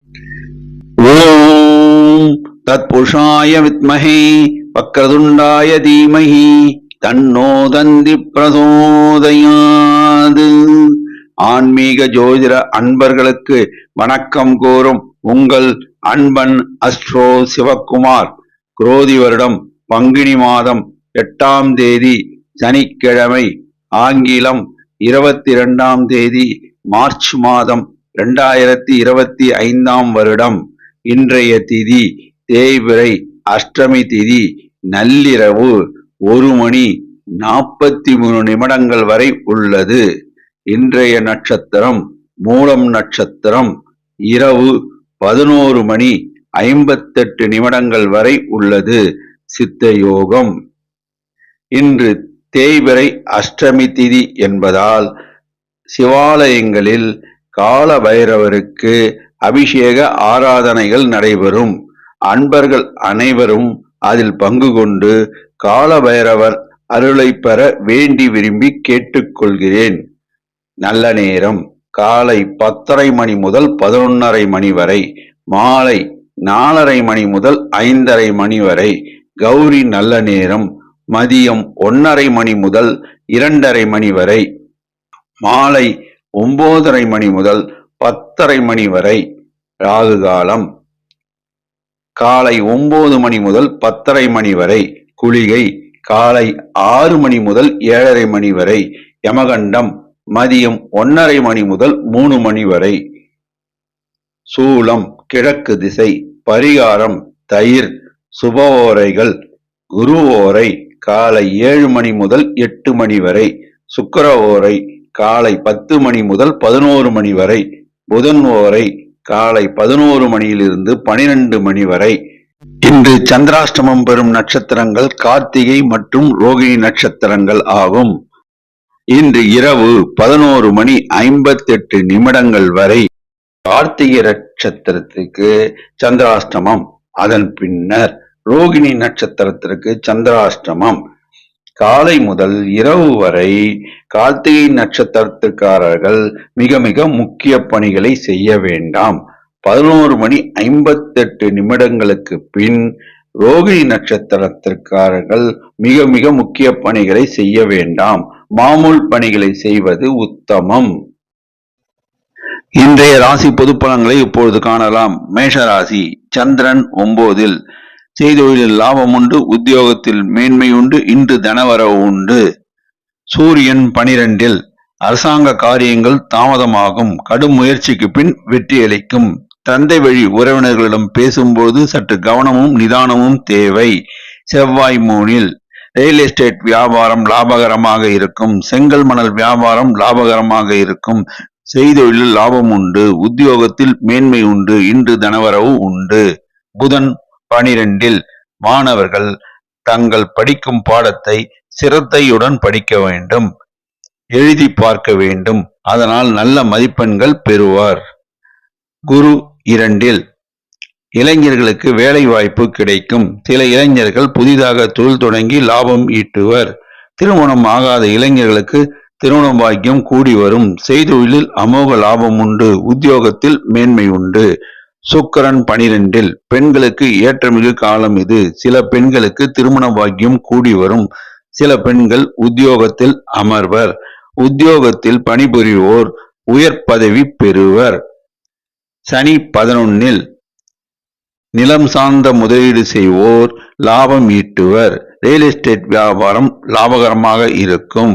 ஓம் தத்புருஷாய வித்மஹே வக்ரதுண்டாய தீமஹி தன்னோ தந்தி பிரசோதயாது. ஆன்மீக ஜோதிட அன்பர்களுக்கு வணக்கம் கூறும் உங்கள் அன்பன் அஸ்ட்ரோ சிவக்குமார். குரோதி வருடம் பங்குனி மாதம் 8ஆம் தேதி சனிக்கிழமை, ஆங்கிலம் 22ஆம் தேதி மார்ச் மாதம் 2025ஆம் வருடம். இன்றைய திதி தேய்பிறை, அஷ்டமி திதி, நள்ளிரவு 1:43 வரை உள்ளது. இன்றைய நட்சத்திரம் மூலம் நட்சத்திரம். இரவு 11:58 வரை உள்ளது. சித்த யோகம். இன்று தேய்பிறை அஷ்டமி திதி என்பதால் சிவாலயங்களில் கால பைரவருக்கு அபிஷேக ஆராதனைகள் நடைபெறும். அன்பர்கள் அனைவரும் அதில் பங்கு கொண்டு கால பைரவர் அருளை பெற வேண்டி விரும்பி கேட்டுக்கொள்கிறேன். நல்ல நேரம் காலை 10:30 மணி முதல் 11:30 மணி வரை, மாலை 4:30 மணி முதல் 5:30 மணி வரை. கௌரி நல்ல நேரம் மதியம் 1:30 மணி முதல் 2:30 மணி வரை, மாலை 9:30 மணி முதல் 10:30 மணி வரை. ராகு காலம் காலை 9 மணி முதல் 10:30 மணி வரை. குளிகை காலை 6 மணி முதல் 7:30 மணி வரை. யமகண்டம் மதியம் 1:30 மணி முதல் 3 மணி வரை. சூலம் கிழக்கு திசை. பரிகாரம் தயிர். சுப ஓரைகள் குரு ஓரை காலை 7 மணி முதல் 8 மணி வரை. சுக்கிர ஓரை காலை 10 மணி முதல் 11 மணி வரை. புதன் ஓரை காலை 11 மணியிலிருந்து 12 மணி வரை. இன்று சந்திராஷ்டமம் பெறும் நட்சத்திரங்கள் கார்த்திகை மற்றும் ரோகிணி நட்சத்திரங்கள் ஆகும். இன்று இரவு 11:58 வரை கார்த்திகை நட்சத்திரத்திற்கு சந்திராஷ்டமம். அதன் பின்னர் ரோகிணி நட்சத்திரத்திற்கு சந்திராஷ்டமம். காலை முதல் இரவு வரை கார்த்திகை நட்சத்திரத்திற்காரர்கள் மிக மிக முக்கிய பணிகளை செய்ய வேண்டாம். 11:58 பின் ரோகிணி நட்சத்திரத்திற்காரர்கள் மிக மிக முக்கிய பணிகளை செய்ய வேண்டாம். மாமூல் பணிகளை செய்வது உத்தமம். இன்றைய ராசி பொது பலன்களை இப்பொழுது காணலாம். மேஷராசி. சந்திரன் 9. செய்தொழிலில் லாபம் உண்டு, உத்தியோகத்தில் மேன்மை உண்டு, இன்று தனவரவு உண்டு. சூரியன் 12. அரசாங்க காரியங்கள் தாமதமாகும், கடும் முயற்சிக்கு பின் வெற்றியளிக்கும். தந்தை வழி உறவினர்களிடம் பேசும்போது சற்று கவனமும் நிதானமும் தேவை. செவ்வாய் 3. ரியல் எஸ்டேட் வியாபாரம் லாபகரமாக இருக்கும், செங்கல் மணல் வியாபாரம் லாபகரமாக இருக்கும். செய்தொழிலில் லாபம் உண்டு, உத்தியோகத்தில் மேன்மை உண்டு, இன்று தனவரவு உண்டு. புதன் 12. மாணவர்கள் தங்கள் படிக்கும் பாடத்தை சிரத்தையுடன் படிக்க வேண்டும், எழுதி பார்க்க வேண்டும். அதனால் நல்ல மதிப்பெண்கள் பெறுவார். குரு 2. இளைஞர்களுக்கு வேலை வாய்ப்பு கிடைக்கும். சில இளைஞர்கள் புதிதாக தொழில் தொடங்கி லாபம் ஈட்டுவர். திருமணம் ஆகாத இளைஞர்களுக்கு திருமண பாக்கியம் கூடி வரும். செய்தொழிலில் அமோக லாபம் உண்டு, உத்தியோகத்தில் மேன்மை உண்டு. சுக்கிரன் 12. பெண்களுக்கு ஏற்றமிகு காலம் இது. சில பெண்களுக்கு திருமண பாக்கியம் கூடி வரும். சில பெண்கள் உத்தியோகத்தில் அமர்வர். உத்தியோகத்தில் பணிபுரிவோர் உயர் பதவி பெறுவர். சனி 11. நிலம் சார்ந்த முதலீடு செய்வோர் லாபம் ஈட்டுவர். ரியல் எஸ்டேட் வியாபாரம் லாபகரமாக இருக்கும்.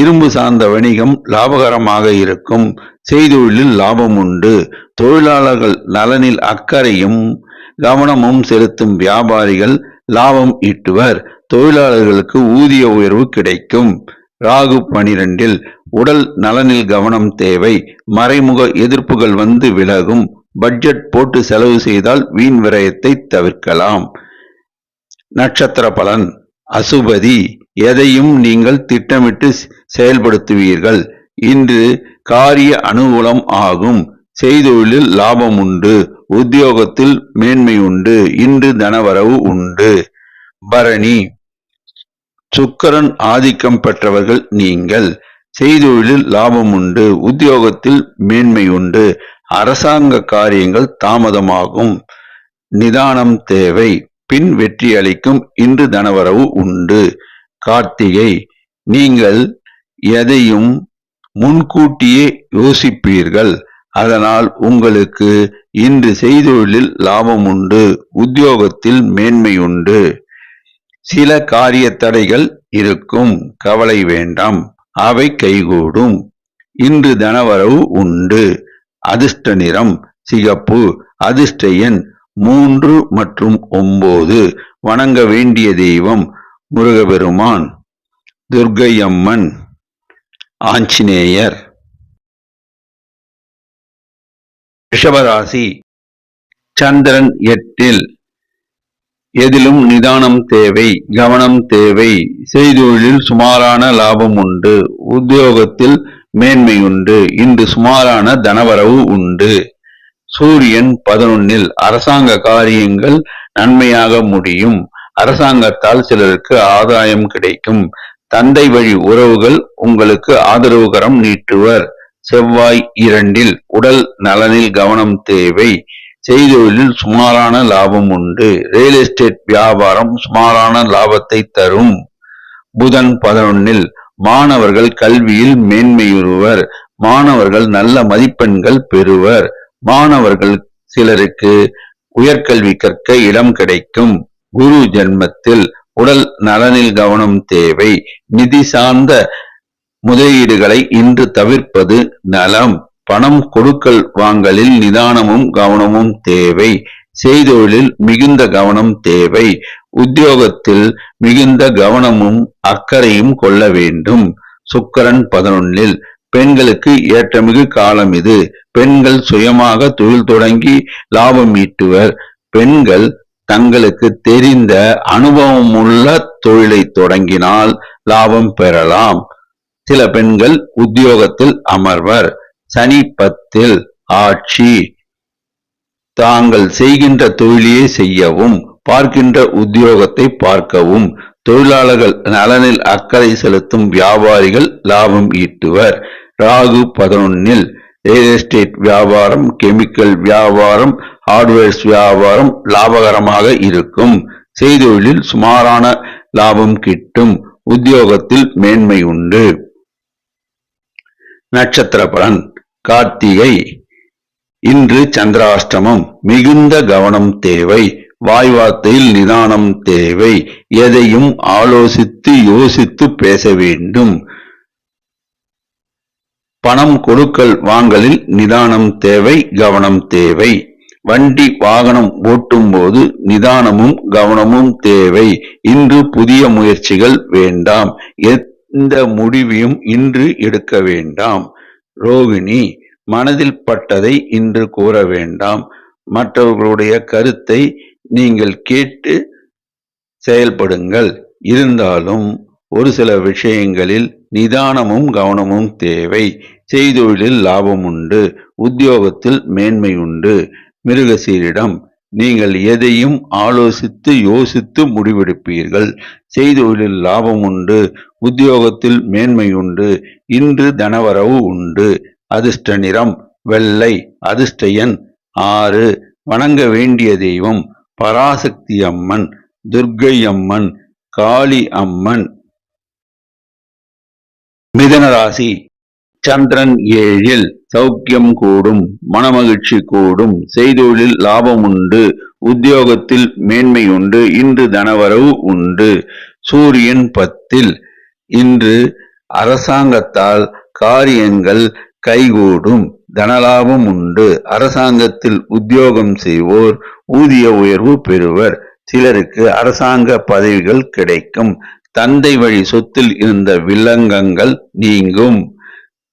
இரும்பு சார்ந்த வணிகம் லாபகரமாக இருக்கும். செய்தொழிலில் லாபம் உண்டு. தொழிலாளர்கள் நலனில் அக்கறையும் கவனமும் செலுத்தும் வியாபாரிகள் லாபம் ஈட்டுவர். தொழிலாளர்களுக்கு ஊதிய உயர்வு கிடைக்கும். ராகு 12. உடல் நலனில் கவனம் தேவை. மறைமுக எதிர்ப்புகள் வந்து விலகும். பட்ஜெட் போட்டு செலவு செய்தால் வீண் விரயத்தை தவிர்க்கலாம். நட்சத்திர பலன். அசுபதி. எதையும் நீங்கள் திட்டமிட்டு செயல்படுத்துவீர்கள். இன்று காரிய அனுகூலம் ஆகும். செய்தொழிலில் லாபம் உண்டு, உத்தியோகத்தில் மேன்மை உண்டு, இன்று தனவரவு உண்டு. பரணி. சுக்கிரன் ஆதிக்கம் பெற்றவர்கள் நீங்கள். செய்தொழிலில் லாபம் உண்டு, உத்தியோகத்தில் மேன்மை உண்டு. அரசாங்க காரியங்கள் தாமதமாகும். நிதானம் தேவை. பின் வெற்றி அளிக்கும். இன்று தனவரவு உண்டு. கார்த்திகை, நீங்கள் எதையும் முன்கூட்டியே யோசிப்பீர்கள். அதனால் உங்களுக்கு இன்று செய்தொழிலில் லாபம் உண்டு. உத்தியோகத்தில் மேன்மை உண்டு. சில காரிய தடைகள் இருக்கும், கவலை வேண்டாம், அவை கைகூடும். இன்று தனவரவு உண்டு. அதிர்ஷ்ட நிறம் சிகப்பு. அதிர்ஷ்ட எண் 3 மற்றும் 9. வணங்க வேண்டிய தெய்வம் முருகபெருமான், துர்க்கை அம்மன், ஆஞ்சநேயர். ரிஷபராசி, சந்திரன் 8. எதிலும் நிதானம் தேவை, கவனம் தேவை. செய்தொழிலில் சுமாரான லாபம் உண்டு. உத்தியோகத்தில் மேன்மை உண்டு. இன்று சுமாரான தனவரவு உண்டு. சூரியன் 11. அரசாங்க காரியங்கள் நன்மையாக முடியும். அரசாங்கத்தால் சிலருக்கு ஆதாயம் கிடைக்கும். தந்தை வழி உறவுகள் உங்களுக்கு ஆதரவுகரம் நீட்டுவர். செவ்வாய் 2. உடல் நலனில் கவனம் தேவை. செய்தொழிலில் சுமாரான லாபம் உண்டு. ரியல் எஸ்டேட் வியாபாரம் சுமாரான லாபத்தை தரும். புதன் 11. மாணவர்கள் கல்வியில் மேன்மையுறுவர். மாணவர்கள் நல்ல மதிப்பெண்கள் பெறுவர். மாணவர்கள் சிலருக்கு உயர்கல்வி கற்க இடம் கிடைக்கும். குரு ஜென்மத்தில். உடல் நலனில் கவனம் தேவை. நிதி சார்ந்த முதலீடுகளை இன்று தவிர்ப்பது நலம். பணம் கொடுக்கல் வாங்கலில் நிதானமும் கவனமும் தேவை. செய்தொழிலில் மிகுந்த கவனம் தேவை. உத்தியோகத்தில் மிகுந்த கவனமும் அக்கறையும் கொள்ள வேண்டும். சுக்கிரன் 11. பெண்களுக்கு ஏற்றமிகு காலம் இது. பெண்கள் சுயமாக தொழில் தொடங்கி லாபம் ஈட்டுவர். பெண்கள் தங்களுக்கு தெரிந்த அனுபவமுள்ள தொழிலை தொடங்கினால் லாபம் பெறலாம். சில பெண்கள் உத்தியோகத்தில் அமர்வர். சனி 10. ஆட்சி. தாங்கள் செய்கின்ற தொழிலையே செய்யவும், பார்க்கின்ற உத்தியோகத்தை பார்க்கவும். தொழிலாளர்கள் நலனில் அக்கறை செலுத்தும் வியாபாரிகள் லாபம் ஈட்டுவர். ராகு 11. ரியல் எஸ்டேட் வியாபாரம், கெமிக்கல் வியாபாரம், ஹார்ட்வேர்ஸ் வியாபாரம் லாபகரமாக இருக்கும். செய்தொழிலில் சுமாரான லாபம் கிட்டும். உத்தியோகத்தில் மேன்மை உண்டு. நட்சத்திர பலன். கார்த்திகை. இன்று சந்திராஷ்டமம். மிகுந்த கவனம் தேவை. வாய்வார்த்தையில் நிதானம் தேவை. எதையும் ஆலோசித்து யோசித்து பேச வேண்டும். பணம் கொடுக்கல் வாங்கலில் நிதானம் தேவை, கவனம் தேவை. வண்டி வாகனம் ஓட்டும் போது நிதானமும் கவனமும் தேவை. இன்று புதிய முயற்சிகள் வேண்டாம். எந்த முடிவையும் இன்று எடுக்க வேண்டாம். ரோகிணி. மனதில் பட்டதை இன்று கூற வேண்டாம். மற்றவர்களுடைய கருத்தை நீங்கள் கேட்டு செயல்படுங்கள். இருந்தாலும் ஒரு சில விஷயங்களில் நிதானமும் கவனமும் தேவை. செய்தொழிலில் லாபம் உண்டு. உத்தியோகத்தில் மேன்மை உண்டு. மிருகசீரிடம். நீங்கள் எதையும் ஆலோசித்து யோசித்து முடிவெடுப்பீர்கள். செய்தொழிலில் லாபம் உண்டு. உத்தியோகத்தில் மேன்மை உண்டு. இன்று தனவரவு உண்டு. அதிர்ஷ்ட நிறம் வெள்ளை. அதிர்ஷ்ட எண் 6. வணங்க வேண்டிய தெய்வம் பராசக்தி அம்மன், துர்க்கை அம்மன், காளி அம்மன். மிதுன ராசி. சந்திரன் 7. சௌக்கியம் கூடும், மனமகிழ்ச்சி கூடும். செய்தொழிலில் லாபம் உண்டு. உத்தியோகத்தில் மேன்மை உண்டு. இன்று தனவரவு உண்டு. சூரியன் 10. இன்று அரசாங்கத்தால் காரியங்கள் கைகூடும். தனலாபம் உண்டு. அரசாங்கத்தில் உத்தியோகம் செய்வோர் ஊதிய உயர்வு பெறுவர். சிலருக்கு அரசாங்க பதவிகள் கிடைக்கும். தந்தை வழி சொத்தில் இருந்த வில்லங்கங்கள் நீங்கும்.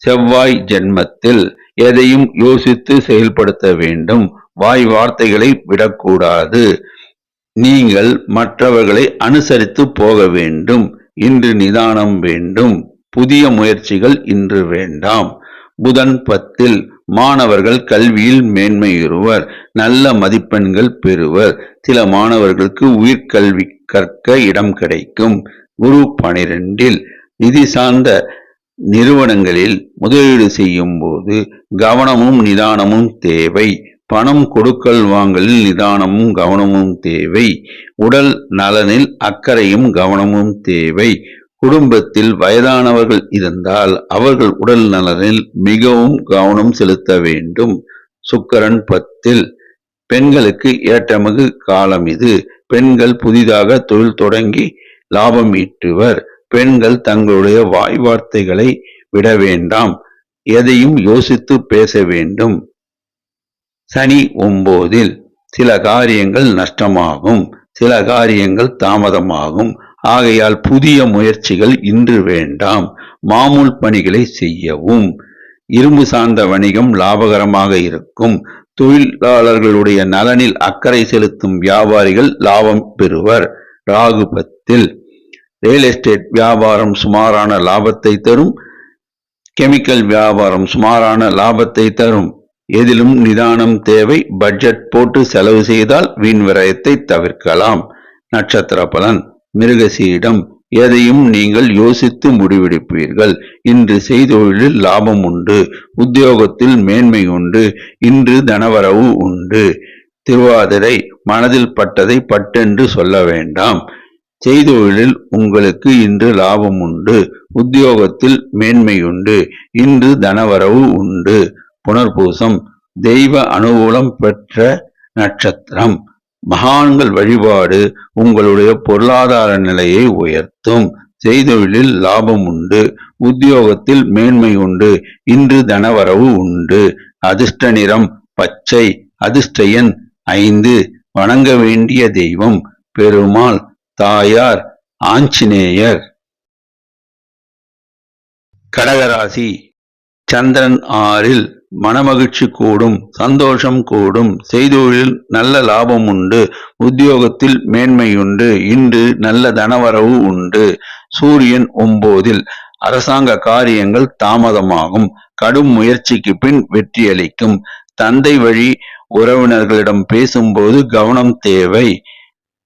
செவ்வாய் ஜென்மத்தில். எதையும் யோசித்து செயல்படுத்த வேண்டும். வாய் வார்த்தைகளை விடக்கூடாது. நீங்கள் மற்றவர்களை அனுசரித்து போக வேண்டும். இன்று நிதானம் வேண்டும். புதிய முயற்சிகள் இன்று வேண்டாம். புதன் 10. மாணவர்கள் கல்வியில் மேன்மையுறுவர். நல்ல மதிப்பெண்கள் பெறுவர். சில மாணவர்களுக்கு உயர்கல்வி கற்க இடம் கிடைக்கும். குரு 12. நிதி சார்ந்த நிறுவனங்களில் முதலீடு செய்யும் போது கவனமும் நிதானமும் தேவை. பணம் கொடுக்கல் வாங்கலில் நிதானமும் கவனமும் தேவை. உடல் நலனில் அக்கறையும் கவனமும் தேவை. குடும்பத்தில் வயதானவர்கள் இருந்தால் அவர்கள் உடல் நலனில் மிகவும் கவனம் செலுத்த வேண்டும். சுக்கிரன் 10. பெண்களுக்கு ஏற்றமிகு காலம் இது. பெண்கள் புதிதாக தொழில் தொடங்கி லாபம் ஈட்டுவர். பெண்கள் தங்களுடைய வாய் வார்த்தைகளை விட வேண்டாம். எதையும் யோசித்து பேச வேண்டும். சனி 9. சில காரியங்கள் நஷ்டமாகும், சில காரியங்கள் தாமதமாகும். ஆகையால் புதிய முயற்சிகள் இன்று வேண்டாம். மாமூல் பணிகளை செய்யவும். இரும்பு சார்ந்த வணிகம் லாபகரமாக இருக்கும். தொழிலாளர்களுடைய நலனில் அக்கறை செலுத்தும் வியாபாரிகள் லாபம் பெறுவர். ராகு 10. ரியல் எஸ்டேட் வியாபாரம் சுமாரான லாபத்தை தரும். கெமிக்கல் வியாபாரம் சுமாரான லாபத்தை தரும். எதிலும் நிதானம் தேவை. பட்ஜெட் போட்டு செலவு செய்தால் வீண் விரயத்தை தவிர்க்கலாம். நட்சத்திர பலன். மிருகசீரிடம். எதையும் நீங்கள் யோசித்து முடிவெடுப்பீர்கள். இன்று செய்தொழிலில் லாபம் உண்டு. உத்தியோகத்தில் மேன்மை உண்டு. இன்று தனவரவு உண்டு. திருவாதிரை. மனதில் பட்டதை பட்டென்று சொல்ல வேண்டாம். செய்தொழிலில் உங்களுக்கு இன்று லாபம் உண்டு. உத்தியோகத்தில் மேன்மையுண்டு. இன்று தனவரவு உண்டு. புனர்பூசம். தெய்வ அனுகூலம் பெற்ற நட்சத்திரம். மகான்கள் வழிபாடு உங்களுடைய பொருளாதார நிலையை உயர்த்தும். செய்தொழிலில் லாபம் உண்டு. உத்தியோகத்தில் மேன்மை உண்டு. இன்று தனவரவு உண்டு. அதிர்ஷ்ட நிறம் பச்சை. அதிர்ஷ்ட எண் 5. வணங்க வேண்டிய தெய்வம் பெருமாள், தாயார், ஆஞ்சநேயர். கடகராசி. சந்திரன் 6. மனமகிழ்ச்சி கூடும், சந்தோஷம் கூடும். செய்தொழிலில் நல்ல லாபம் உண்டு. உத்தியோகத்தில் மேன்மையுண்டு. இன்று நல்ல தனவரவு உண்டு. சூரியன் 9. அரசாங்க காரியங்கள் தாமதமாகும். கடும் முயற்சிக்கு பின் வெற்றியளிக்கும். தந்தை வழி உறவினர்களிடம் பேசும்போது கவனம் தேவை.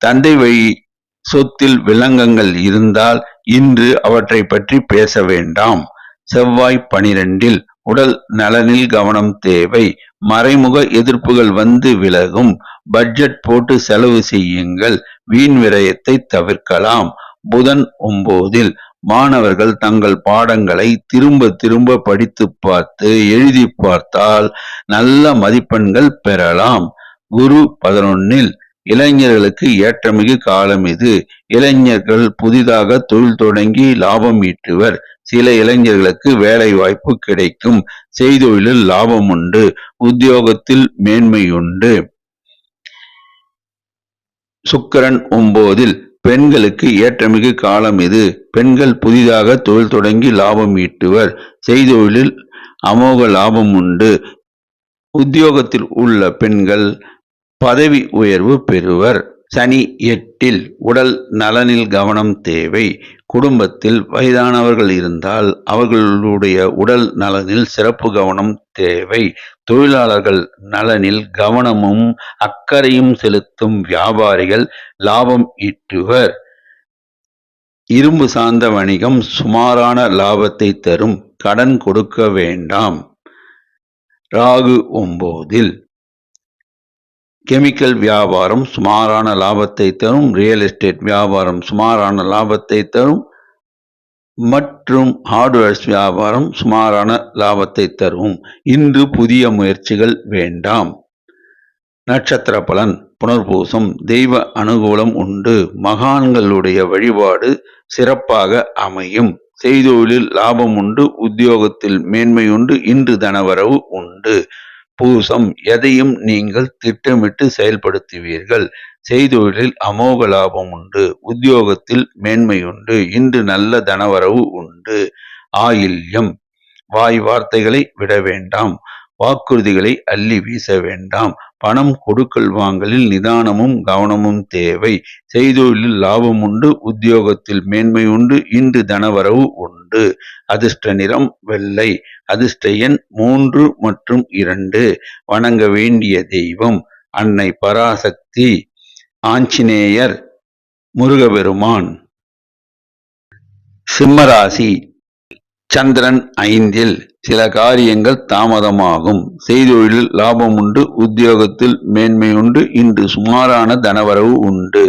தந்தை வழி சொத்தில் வில்லங்கங்கள் இருந்தால் இன்று அவற்றை பற்றி பேச வேண்டாம். செவ்வாய் 12. உடல் நலனில் கவனம் தேவை. மறைமுக எதிர்ப்புகள் வந்து விலகும். பட்ஜெட் போட்டு செலவு செய்யுங்கள். வீண் விரயத்தை தவிர்க்கலாம். புதன் 9. மாணவர்கள் தங்கள் பாடங்களை திரும்ப திரும்ப படித்து பார்த்து எழுதி பார்த்தால் நல்ல மதிப்பெண்கள் பெறலாம். குரு 11. இளைஞர்களுக்கு ஏற்றமிகு காலம் இது. இளைஞர்கள் புதிதாக தொழில் தொடங்கி லாபம் ஈட்டுவர். சில இளைஞர்களுக்கு வேலை வாய்ப்பு கிடைக்கும். செய்தொழிலில் லாபம் உண்டு. உத்தியோகத்தில் மேன்மையுண்டு. சுக்கிரன் 9. பெண்களுக்கு ஏற்றமிகு காலம் இது. பெண்கள் புதிதாக தொழில் தொடங்கி லாபம் ஈட்டுவர். செய்தொழிலில் அமோக லாபம் உண்டு. உத்தியோகத்தில் உள்ள பெண்கள் பதவி உயர்வு பெறுவர். சனி 8. உடல் நலனில் கவனம் தேவை. குடும்பத்தில் வயதானவர்கள் இருந்தால் அவர்களுடைய உடல் நலனில் சிறப்பு கவனம் தேவை. தொழிலாளர்கள் நலனில் கவனமும் அக்கறையும் செலுத்தும் வியாபாரிகள் லாபம் ஈட்டுவர். இரும்பு சார்ந்த வணிகம் சுமாரான லாபத்தை தரும். கடன் கொடுக்க வேண்டாம். ராகு 9. கெமிக்கல் வியாபாரம் சுமாரான லாபத்தை தரும். ரியல் எஸ்டேட் வியாபாரம் சுமாரான லாபத்தை தரும். மற்றும் ஹார்ட்வேர்ஸ் வியாபாரம் சுமாரான லாபத்தை தரும். இன்று புதிய முயற்சிகள் வேண்டாம். நட்சத்திர பலன். புனர்பூசம். தெய்வ அனுகூலம் உண்டு. மகான்களுடைய வழிபாடு சிறப்பாக அமையும். செய்தொழிலில் லாபம் உண்டு. உத்தியோகத்தில் மேன்மை உண்டு. இன்று தனவரவு உண்டு. பூசம். எதையும் நீங்கள் திட்டமிட்டு செயல்படுத்துவீர்கள். செய்தொழிலில் அமோக லாபம் உண்டு. உத்தியோகத்தில் மேன்மையுண்டு. இன்று நல்ல தனவரவு உண்டு. ஆயில்யம். வாய் வார்த்தைகளை விட வேண்டாம். வாக்குறுதிகளை அள்ளி வீச வேண்டாம். பணம் கொடுக்கல் வாங்கலில் நிதானமும் கவனமும் தேவை. செய்தொழிலில் லாபம் உண்டு. உத்தியோகத்தில் மேன்மை உண்டு. இன்று தனவரவு உண்டு. அதிர்ஷ்ட நிறம் வெள்ளை. அதிர்ஷ்ட எண் 3 மற்றும் 2. வணங்க வேண்டிய தெய்வம் அன்னை பராசக்தி, ஆஞ்சநேயர், முருகபெருமான். சிம்மராசி. சந்திரன் 5ல் சில காரியங்கள் தாமதமாகும். செய்தொழிலில் லாபம் உண்டு. உத்தியோகத்தில் மேன்மை உண்டு. இன்று சுமாரான தனவரவு உண்டு.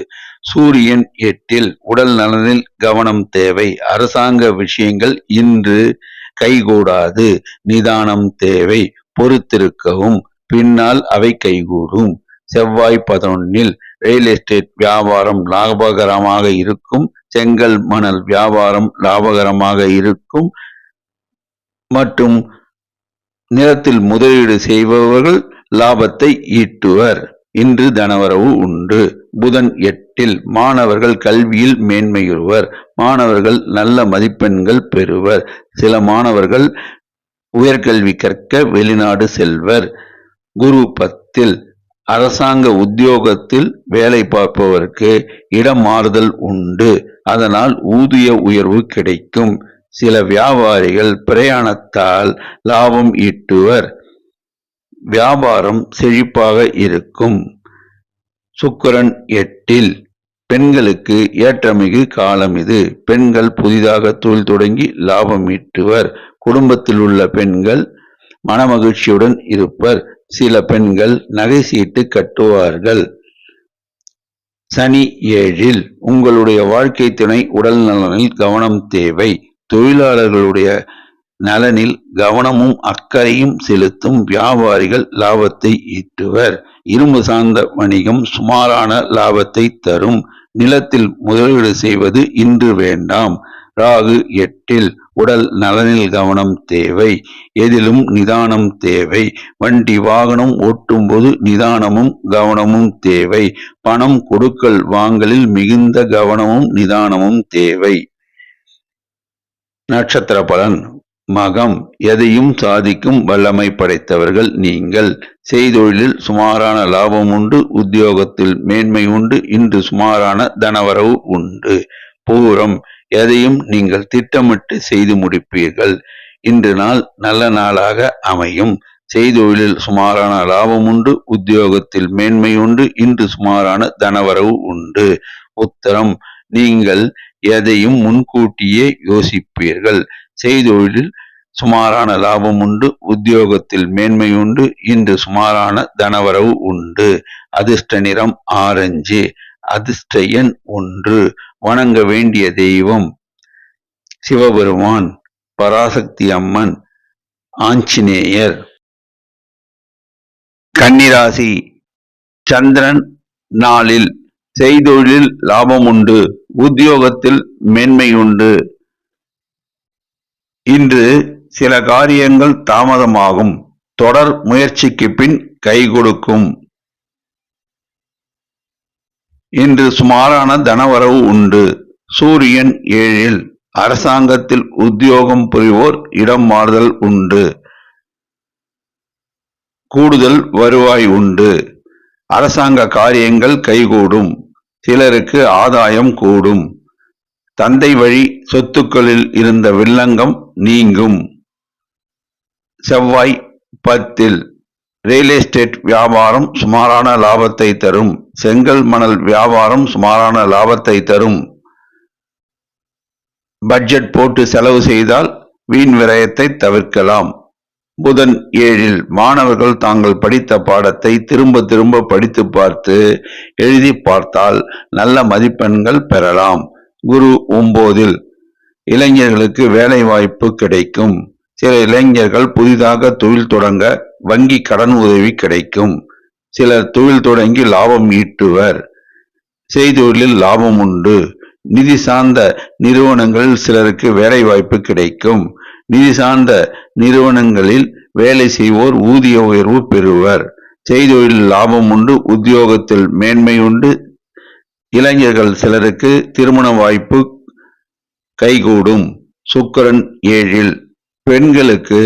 சூரியன் 8ல் உடல் நலனில் கவனம் தேவை. அரசாங்க விஷயங்கள் இன்று கைகூடாது. நிதானம் தேவை. பொறுத்திருக்கவும், பின்னால் அவை கைகூடும். செவ்வாய் 11ல் ரியல் எஸ்டேட் வியாபாரம் லாபகரமாக இருக்கும். செங்கல் மணல் வியாபாரம் லாபகரமாக இருக்கும். மற்றும் நிலத்தில் முதலீடு செய்பவர்கள் லாபத்தை ஈட்டுவர். இன்று தனவரவு உண்டு. புதன் 8ல் மாணவர்கள் கல்வியில் மேன்மையுறுவர். மாணவர்கள் நல்ல மதிப்பெண்கள் பெறுவர். சில மாணவர்கள் உயர்கல்வி கற்க வெளிநாடு செல்வர். குரு 10ல் அரசாங்க உத்தியோகத்தில் வேலை பார்ப்பவருக்கு இடம் மாறுதல் உண்டு. அதனால் ஊதிய உயர்வு கிடைக்கும். சில வியாபாரிகள் பிரயாணத்தால் லாபம் ஈட்டுவர். வியாபாரம் செழிப்பாக இருக்கும். சுக்கிரன் 8ல் பெண்களுக்கு ஏற்றமிகு காலம் இது. பெண்கள் புதிதாக தொழில் தொடங்கி லாபம் ஈட்டுவர். குடும்பத்தில் உள்ள பெண்கள் மனமகிழ்ச்சியுடன் இருப்பர். சில பெண்கள் நகை சீட்டு கட்டுவார்கள். சனி 7ல் உங்களுடைய வாழ்க்கை துணை உடல் நலனில் கவனம் தேவை. தொழிலாளர்களுடைய நலனில் கவனமும் அக்கறையும் செலுத்தும் வியாபாரிகள் லாபத்தை ஈட்டுவர். இரும்பு சார்ந்த வணிகம் சுமாரான லாபத்தை தரும். நிலத்தில் முதலீடு செய்வது இன்று வேண்டாம். ராகு 8ல் உடல் நலனில் கவனம் தேவை. எதிலும் நிதானம் தேவை. வண்டி வாகனம் ஓட்டும்போது நிதானமும் கவனமும் தேவை. பணம் கொடுக்கல் வாங்கலில் மிகுந்த கவனமும் நிதானமும் தேவை. நட்சத்திர பலன். மகம். எதையும் சாதிக்கும் வல்லமை படைத்தவர்கள் நீங்கள். செய்தொழிலில் சுமாரான லாபம் உண்டு. உத்தியோகத்தில் மேன்மை உண்டு. இன்று சுமாரான தனவரவு உண்டு. பூரம். எதையும் நீங்கள் திட்டமிட்டு செய்து முடிப்பீர்கள். இன்று நாள் நல்ல நாளாக அமையும். செய்தொழிலில் சுமாரான லாபம் உண்டு. உத்தியோகத்தில் மேன்மை உண்டு. இன்று சுமாரான தனவரவு உண்டு. உத்தரம். நீங்கள் எதையும் முன்கூட்டியே யோசிப்பீர்கள். செய்தொழிலில் சுமாரான லாபம் உண்டு. உத்தியோகத்தில் மேன்மை உண்டு. இன்று சுமாரான தனவரவு உண்டு. அதிர்ஷ்ட நிறம் ஆரஞ்சு. அதிர்ஷ்ட எண் 1. வணங்க வேண்டிய தெய்வம் சிவபெருமான், பராசக்தி அம்மன், ஆஞ்சநேயர். கன்னிராசி. சந்திரன் 4ல் செய்தொழிலில் லாபம் உண்டு. உத்தியோகத்தில் மேன்மை உண்டு. இன்று சில காரியங்கள் தாமதமாகும். தொடர் முயற்சிக்கு பின் கை கொடுக்கும். இன்று சுமாரான தனவரவு உண்டு. சூரியன் 7ல் அரசாங்கத்தில் உத்தியோகம் புரிவோர் இடம் மாறுதல் உண்டு. கூடுதல் வருவாய் உண்டு. அரசாங்க காரியங்கள் கைகூடும். சிலருக்கு ஆதாயம் கூடும். தந்தை வழி சொத்துக்களில் இருந்த வில்லங்கம் நீங்கும். செவ்வாய் 10ல் ரியல் எஸ்டேட் வியாபாரம் சுமாரான லாபத்தை தரும். செங்கல் மணல் வியாபாரம் சுமாரான லாபத்தை தரும். பட்ஜெட் போட்டு செலவு செய்தால் வீண் விரயத்தை தவிர்க்கலாம். புதன் 7ல் மாணவர்கள் தாங்கள் படித்த பாடத்தை திரும்ப திரும்ப படித்து பார்த்து எழுதி பார்த்தால் நல்ல மதிப்பெண்கள் பெறலாம். குரு 9ல் இளைஞர்களுக்கு வேலை வாய்ப்பு கிடைக்கும். சில இளைஞர்கள் புதிதாக தொழில் தொடங்க வங்கி கடன் உதவி கிடைக்கும். சிலர் தொழில் தொடங்கி லாபம் ஈட்டுவர். செய்தொழிலில் லாபம் உண்டு. நிதி சார்ந்த நிறுவனங்களில் சிலருக்கு வேலை வாய்ப்பு கிடைக்கும். நிதி சார்ந்த நிறுவனங்களில் வேலை செய்வோர் ஊதிய உயர்வு பெறுவர். செய்தொழிலில் லாபம் உண்டு. உத்தியோகத்தில் மேன்மை உண்டு. இளைஞர்கள் சிலருக்கு திருமண வாய்ப்பு கைகூடும். சுக்கிரன் 7ல் பெண்களுக்கு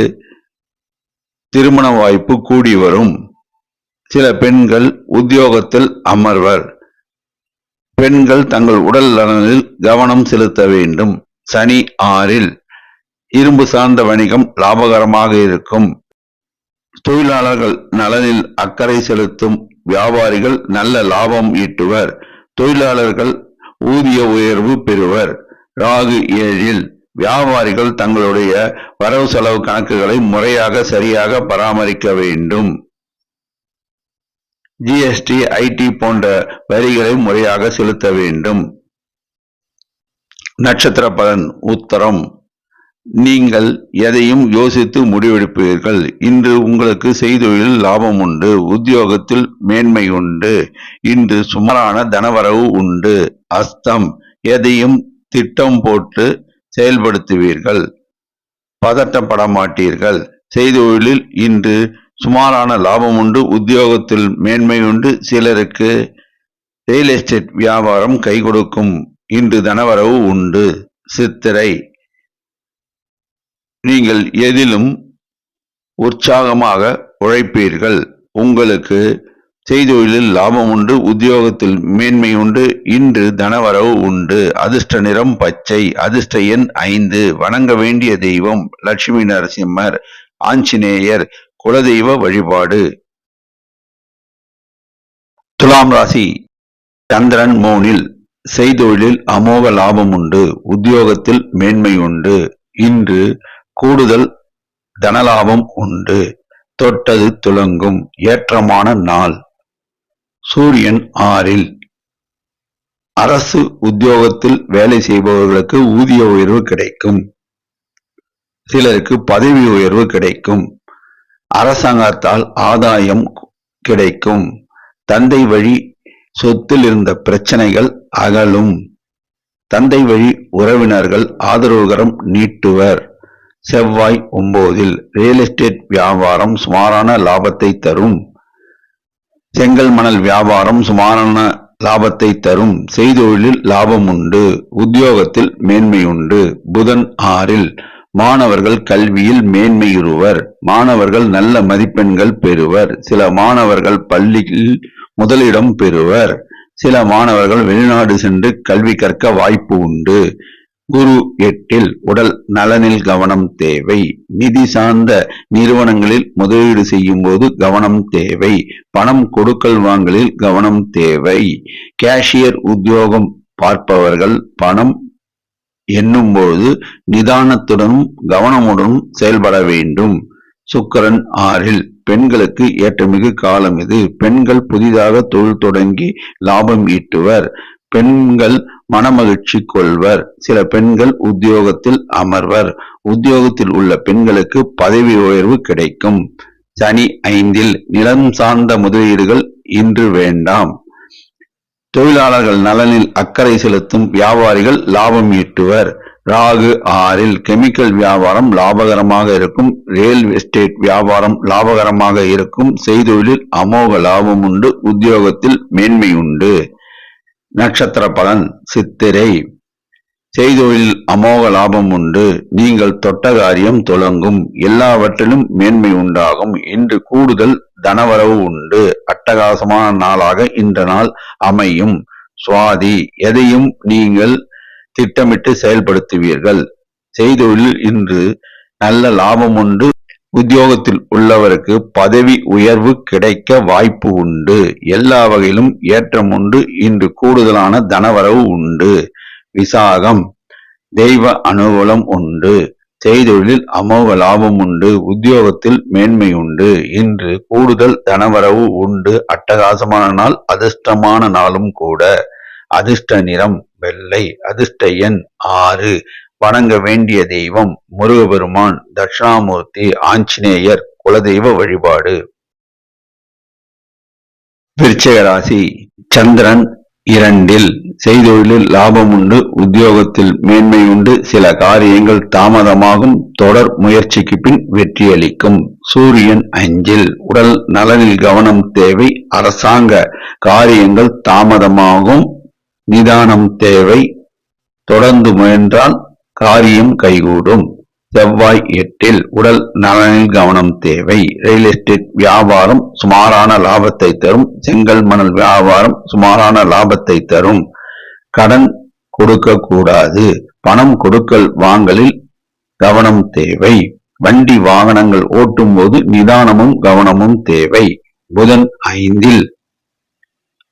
திருமண வாய்ப்பு கூடி வரும். சில பெண்கள் உத்தியோகத்தில் அமர்வர். பெண்கள் தங்கள் உடல் நலனில் கவனம் செலுத்த வேண்டும். சனி 6ல் இரும்பு சார்ந்த வணிகம் லாபகரமாக இருக்கும். தொழிலாளர்கள் நலனில் அக்கறை செலுத்தும் வியாபாரிகள் நல்ல லாபம் ஈட்டுவர். தொழிலாளர்கள் ஊதிய உயர்வு பெறுவர். ராகு 7ல் வியாபாரிகள் தங்களுடைய வரவு செலவு கணக்குகளை முறையாக சரியாக பராமரிக்க வேண்டும். ஜிஎஸ்டி, ஐடி போன்ற வரிகளை முறையாக செலுத்த வேண்டும். நட்சத்திர பலன். உத்தரம். நீங்கள் எதையும் யோசித்து முடிவெடுப்பீர்கள். இன்று உங்களுக்கு செய்தொழிலில் லாபம் உண்டு. உத்தியோகத்தில் மேன்மை உண்டு. இன்று சுமாரான தனவரவு உண்டு. அஸ்தம். எதையும் திட்டம் போட்டு செயல்படுத்துவீர்கள். பதட்டப்பட மாட்டீர்கள். செய்தொழிலில் இன்று சுமாரான லாபம் உண்டு. உத்தியோகத்தில் மேன்மை உண்டு. சிலருக்கு ரியல் எஸ்டேட் வியாபாரம் கை கொடுக்கும். இன்று தனவரவு உண்டு. சித்திரை. நீங்கள் எதிலும் உற்சாகமாக உழைப்பீர்கள். உங்களுக்கு செய்தொழிலில் லாபம் உண்டு. உத்தியோகத்தில் மேன்மை உண்டு. இன்று தனவரவு உண்டு. அதிர்ஷ்ட நிறம் பச்சை. அதிர்ஷ்ட எண் 5. வணங்க வேண்டிய தெய்வம் லட்சுமி நரசிம்மர், ஆஞ்சநேயர். குலதெய்வ வழிபாடு. துலாம் ராசி. சந்திரன் 3. செய்தொழிலில் அமோக லாபம் உண்டு. உத்தியோகத்தில் மேன்மை உண்டு. இன்று கூடுதல் தனலாபம் உண்டு. தொட்டது துலங்கும். ஏற்றமான நாள். சூரியன் 6. அரசு உத்தியோகத்தில் வேலை செய்பவர்களுக்கு ஊதிய உயர்வு கிடைக்கும். சிலருக்கு பதவி உயர்வு கிடைக்கும். அரசாங்கத்தால் ஆதாயம் கிடைக்கும். தந்தை வழி சொத்தில் இருந்த பிரச்சனைகள் அகலும். தந்தை வழி உறவினர்கள் ஆதரவுகரம் நீட்டுவர். செவ்வாய் 9. ரியல் எஸ்டேட் வியாபாரம் சுமாரான லாபத்தை தரும். செங்கல் மணல் வியாபாரம் சுமாரான லாபத்தை தரும். செய்தொழிலில் லாபம் உண்டு. உத்தியோகத்தில் மேன்மை உண்டு. புதன் 6. மாணவர்கள் கல்வியில் மேன்மையுறுவர். மாணவர்கள் நல்ல மதிப்பெண்கள் பெறுவர். சில மாணவர்கள் பள்ளியில் முதலிடம் பெறுவர். சில மாணவர்கள் வெளிநாடு சென்று கல்வி கற்க வாய்ப்பு உண்டு. குரு 8. உடல் நலனில் கவனம் தேவை. நிதி சார்ந்த நிறுவனங்களில் முதலீடு செய்யும் போது கவனம் தேவை. பணம் கொடுக்கல் வாங்கலில் கவனம் தேவை. கேஷியர் உத்தியோகம் பார்ப்பவர்கள் பணம் எண்ணும்போது நிதானத்துடனும் கவனமுடனும் செயல்பட வேண்டும். சுக்கிரன் 6. பெண்களுக்கு ஏற்றமிகு காலம் இது. பெண்கள் புதிதாக தொழில் தொடங்கி லாபம் ஈட்டுவர். பெண்கள் மனமகிழ்ச்சி கொள்வர். சில பெண்கள் உத்தியோகத்தில் அமர்வர். உத்தியோகத்தில் உள்ள பெண்களுக்கு பதவி உயர்வு கிடைக்கும். சனி 5. நிலம் சார்ந்த முதலீடுகள் இன்று வேண்டாம். தொழிலாளர்கள் நலனில் அக்கறை செலுத்தும் வியாபாரிகள் லாபம் ஈட்டுவர். ராகு 6. கெமிக்கல் வியாபாரம் லாபகரமாக இருக்கும். ரியல் எஸ்டேட் வியாபாரம் லாபகரமாக இருக்கும். செய்தொழிலில் அமோக லாபம் உண்டு. உத்தியோகத்தில் மேன்மை உண்டு. நட்சத்திர பலன். சித்திரை. செய்தொழிலில் அமோக லாபம் உண்டு. நீங்கள் தொட்ட காரியம் துலங்கும். எல்லாவற்றிலும் மேன்மை உண்டாகும். இன்று கூடுதல் தனவரவு உண்டு. அட்டகாசமான நாளாக இந்த நாள் அமையும். சுவாதி. எதையும் நீங்கள் திட்டமிட்டு செயல்படுத்துவீர்கள். செய்தொழிலில் இன்று நல்ல லாபம் உண்டு. உத்தியோகத்தில் உள்ளவருக்கு பதவி உயர்வு கிடைக்க வாய்ப்பு உண்டு. எல்லா வகையிலும் ஏற்றம் உண்டு. இன்று கூடுதலான தனவரவு உண்டு. விசாகம். தெய்வ அனுகூலம் உண்டு. செய்தொழிலில் அமோக லாபம் உண்டு. உத்தியோகத்தில் மேன்மை உண்டு. இன்று கூடுதல் தனவரவு உண்டு. அட்டகாசமான நாள். அதிர்ஷ்டமான நாளும் கூட. அதிர்ஷ்ட நிறம் வெள்ளை. அதிர்ஷ்ட எண் 6. வணங்க வேண்டிய தெய்வம் முருகபெருமான், தட்சிணாமூர்த்தி, ஆஞ்சநேயர். குலதெய்வ வழிபாடு. விருச்சிக ராசி. சந்திரன் 2. செய்தொழிலில் லாபம் உண்டு. உத்தியோகத்தில் மேன்மை உண்டு. சில காரியங்கள் தாமதமாகும். தொடர் முயற்சிக்கு பின் வெற்றியளிக்கும். சூரியன் 5. உடல் நலனில் கவனம் தேவை. அரசாங்க காரியங்கள் தாமதமாகும். நிதானம் தேவை. தொடர்ந்து முயன்றால் காரியம் கைகூடும். செவ்வாய் 8. உடல் நலனில் கவனம் தேவை. ரியல் எஸ்டேட் வியாபாரம் சுமாரான லாபத்தை தரும். செங்கல் மணல் வியாபாரம் சுமாரான லாபத்தை தரும். கடன் கொடுக்க கூடாது. பணம் கொடுக்கல் வாங்கலில் கவனம் தேவை. வண்டி வாகனங்கள் ஓட்டும் போது நிதானமும் கவனமும் தேவை. புதன் 5.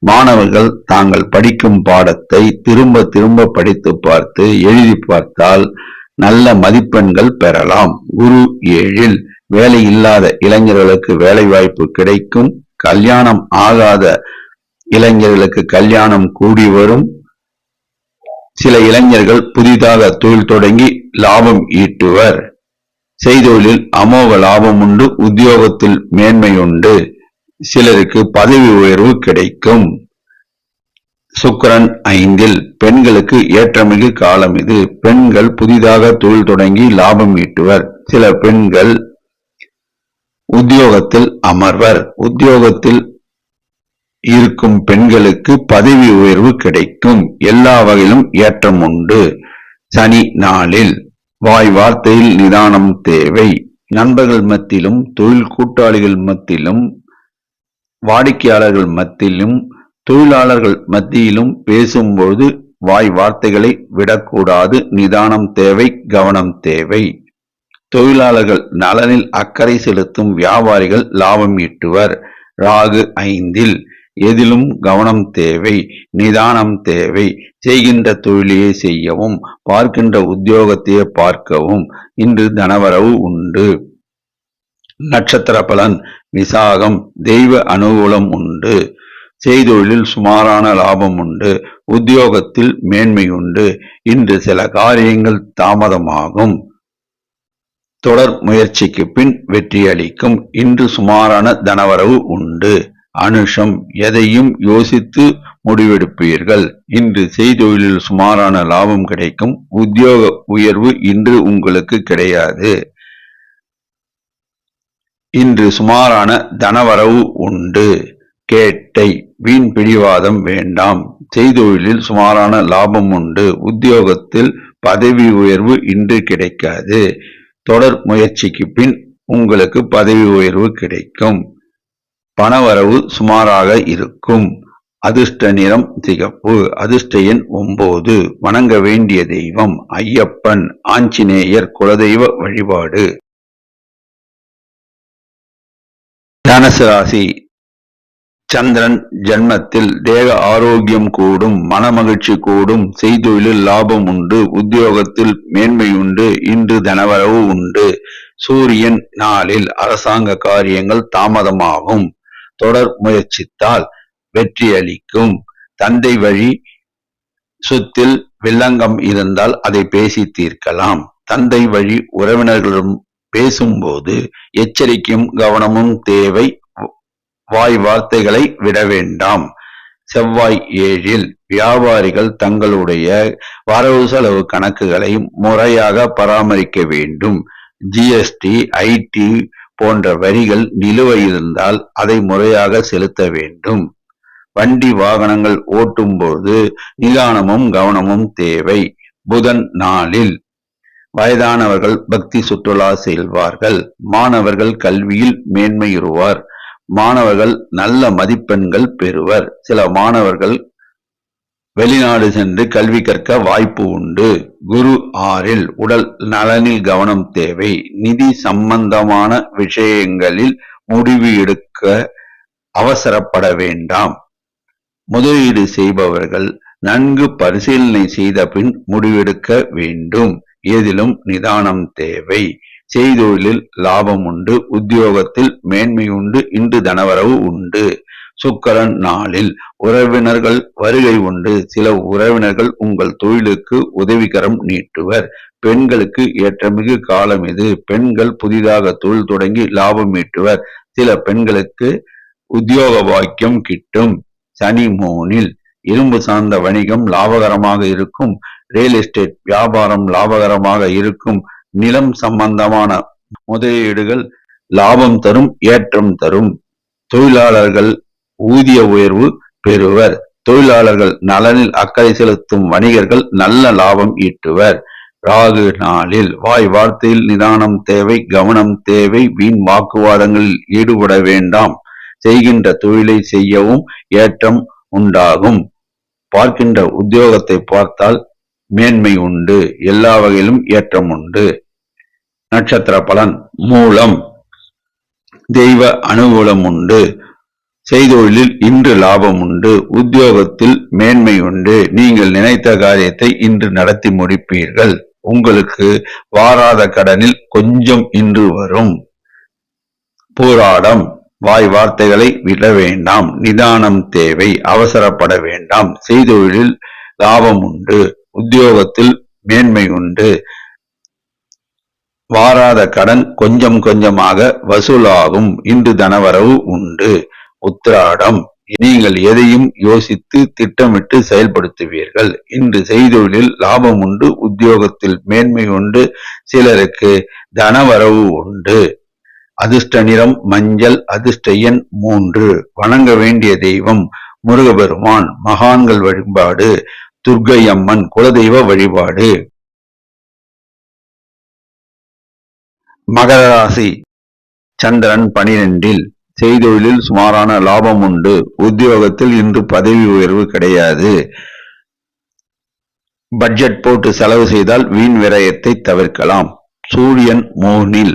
மாணவர்கள் தாங்கள் படிக்கும் பாடத்தை திரும்ப திரும்ப படித்து பார்த்து எழுதி பார்த்தால் நல்ல மதிப்பெண்கள் பெறலாம். குரு 7ல் வேலை இல்லாத இளைஞர்களுக்கு வேலை வாய்ப்பு கிடைக்கும். கல்யாணம் ஆகாத இளைஞர்களுக்கு கல்யாணம் கூடி வரும். சில இளைஞர்கள் புதிதாக தொழில் தொடங்கி லாபம் ஈட்டுவர். செய்தொழிலில் அமோக லாபம் உண்டு. உத்தியோகத்தில் மேன்மை உண்டு. சிலருக்கு பதவி உயர்வு கிடைக்கும். சுக்கிரன் 5ல் பெண்களுக்கு ஏற்றமிகு காலம் இது. பெண்கள் புதிதாக தொழில் தொடங்கி லாபம் ஈட்டுவர். சில பெண்கள் உத்தியோகத்தில் அமர்வர். உத்தியோகத்தில் இருக்கும் பெண்களுக்கு பதவி உயர்வு கிடைக்கும். எல்லா வகையிலும் ஏற்றம் உண்டு. சனி 4ல் வாய் வார்த்தையில் நிதானம் தேவை. நண்பர்கள் மத்தியிலும் தொழில் கூட்டாளிகள் மத்தியிலும் வாடிக்கையாளர்கள் மத்தியிலும் தொழிலாளர்கள் மத்தியிலும் பேசும்போது வாய் வார்த்தைகளை விடக்கூடாது. நிதானம் தேவை, கவனம் தேவை. தொழிலாளர்கள் நலனில் அக்கறை செலுத்தும் வியாபாரிகள் லாபம் ஈட்டுவர். ராகு 5ல் எதிலும் கவனம் தேவை, நிதானம் தேவை. செய்கின்ற தொழிலையே செய்யவும், பார்க்கின்ற உத்தியோகத்தையே பார்க்கவும். இன்று தனவரவு உண்டு. நட்சத்திர பலன் விசாகம். தெய்வ அனுகூலம் உண்டு. செய்தொழிலில் சுமாரான லாபம் உண்டு. உத்தியோகத்தில் மேன்மை உண்டு. இன்று சில காரியங்கள் தாமதமாகும். தொடர் முயற்சிக்கு பின் வெற்றி அளிக்கும். இன்று சுமாரான தனவரவு உண்டு. அனுஷம் எதையும் யோசித்து முடிவெடுப்பீர்கள். இன்று செய்தொழிலில் சுமாரான லாபம் கிடைக்கும். உத்தியோக உயர்வு இன்று உங்களுக்கு கிடையாது. இன்று சுமாரான தனவரவு உண்டு. கேட்டை வீண் பிடிவாதம் வேண்டாம். செய்தொழிலில் சுமாரான லாபம் உண்டு. உத்தியோகத்தில் பதவி உயர்வு இன்று கிடைக்காது. தொடர் முயற்சிக்கு பின் உங்களுக்கு பதவி உயர்வு கிடைக்கும். பணவரவு சுமாராக இருக்கும். அதிர்ஷ்ட நிறம் சிகப்பு. அதிர்ஷ்ட எண் 9. வணங்க வேண்டிய தெய்வம் ஐயப்பன், ஆஞ்சநேயர் குலதெய்வ வழிபாடு. தனுசு ராசி. சந்திரன் ஜன்மத்தில் தேக ஆரோக்கியம் கூடும், மனமகிழ்ச்சி கூடும். செய்தொழிலில் லாபம் உண்டு. உத்தியோகத்தில் மேன்மை உண்டு. இன்று தனவரவு உண்டு. சூரியன் 4ல் அரசாங்க காரியங்கள் தாமதமாகும். தொடர் முயற்சித்தால் வெற்றி அளிக்கும். தந்தை வழி சொத்தில் வில்லங்கம் இருந்தால் அதை பேசி தீர்க்கலாம். தந்தை வழி உறவினர்களிடம் பேசும்போது எச்சரிக்கையும் கவனமும் தேவை. வாய் வார்த்தைகளை விட வேண்டாம். செவ்வாய் 7ல் வியாபாரிகள் தங்களுடைய வரவு செலவு கணக்குகளை முறையாக பராமரிக்க வேண்டும். ஜிஎஸ்டி, ஐடி போன்ற வரிகள் நிலுவை இருந்தால் அதை முறையாக செலுத்த வேண்டும். வண்டி வாகனங்கள் ஓட்டும்போது நிதானமும் கவனமும் தேவை. புதன் 4ல் வயதானவர்கள் பக்தி சுற்றுலா செல்வார்கள். மாணவர்கள் கல்வியில் மேன்மையுறுவார். மாணவர்கள் நல்ல மதிப்பெண்கள் பெறுவர். சில மாணவர்கள் வெளிநாடு சென்று கல்வி கற்க வாய்ப்பு உண்டு. குரு 6ல் உடல் நலனில் கவனம் தேவை. நிதி சம்பந்தமான விஷயங்களில் முடிவு எடுக்க அவசரப்பட வேண்டாம். முதலீடு செய்பவர்கள் நன்கு பரிசீலனை செய்த பின் முடிவெடுக்க வேண்டும். எதிலும் நிதானம் தேவை. செய்தொழிலில் லாபம் உண்டு. உத்தியோகத்தில் மேன்மை உண்டு. இன்று தனவரவு உண்டு. சுக்கிரன் 4ல் உறவினர்கள் வருகை உண்டு. சில உறவினர்கள் உங்கள் தொழிலுக்கு உதவிகரம் நீட்டுவர். பெண்களுக்கு ஏற்றமிகு காலம் இது. பெண்கள் புதிதாக தொழில் தொடங்கி லாபம் ஈட்டுவர். சில பெண்களுக்கு உத்தியோக பாக்கியம் கிட்டும். சனி 3ல் இரும்பு சார்ந்த வணிகம் லாபகரமாக இருக்கும். ரியல் எஸ்டேட் வியாபாரம் லாபகரமாக இருக்கும். நிலம் சம்பந்தமான முதலீடுகள் லாபம் தரும், ஏற்றம் தரும். தொழிலாளர்கள் ஊதிய உயர்வு பெறுவர். தொழிலாளர்கள் நலனில் அக்கறை செலுத்தும் வணிகர்கள் நல்ல லாபம் ஈட்டுவர். ராகு 4ல் வாய் வார்த்தையில் நிதானம் தேவை, கவனம் தேவை. வீண் வாக்குவாதங்களில் ஈடுபட வேண்டாம். செய்கின்ற தொழிலை செய்யவும் ஏற்றம் உண்டாகும். பார்க்கின்ற உத்தியோகத்தை பார்த்தால் மேன்மை உண்டு. எல்லா வகையிலும் ஏற்றம் உண்டு. நட்சத்திர பலன் மூலம். தெய்வ அனுகூலம் உண்டு. செய்தொழிலில் இன்று லாபம் உண்டு. உத்தியோகத்தில் மேன்மை உண்டு. நீங்கள் நினைத்த காரியத்தை இன்று நடத்தி முடிப்பீர்கள். உங்களுக்கு வாராத கடனில் கொஞ்சம் இன்று வரும். போராடம் வாய் வார்த்தைகளை விட வேண்டாம், நிதானம் தேவை, அவசரப்பட வேண்டாம். செய்தொழிலில் லாபம் உண்டு, உத்தியோகத்தில் மேன்மை உண்டு. வாராத கடன் கொஞ்சம் கொஞ்சமாக வசூலாகும். இன்று தனவரவு உண்டு. உத்திராடம் நீங்கள் எதையும் யோசித்து திட்டமிட்டு செயல்படுத்துவீர்கள். இன்று செய்தொழிலில் லாபம் உண்டு, உத்தியோகத்தில் மேன்மை உண்டு. சிலருக்கு தனவரவு உண்டு. அதிர்ஷ்ட நிறம் மஞ்சள். அதிர்ஷ்ட எண் 3. வணங்க வேண்டிய தெய்வம் முருகபெருமான். மகான்கள் வழிபாடு, துர்க்கை அம்மன் குலதெய்வ வழிபாடு. மகர ராசி. சந்திரன் 12. செய்தொழிலில் சுமாரான லாபம் உண்டு. உத்தியோகத்தில் இன்று பதவி உயர்வு கிடையாது. பட்ஜெட் போட்டு செலவு செய்தால் வீண் விரயத்தை தவிர்க்கலாம். சூரியன் 3.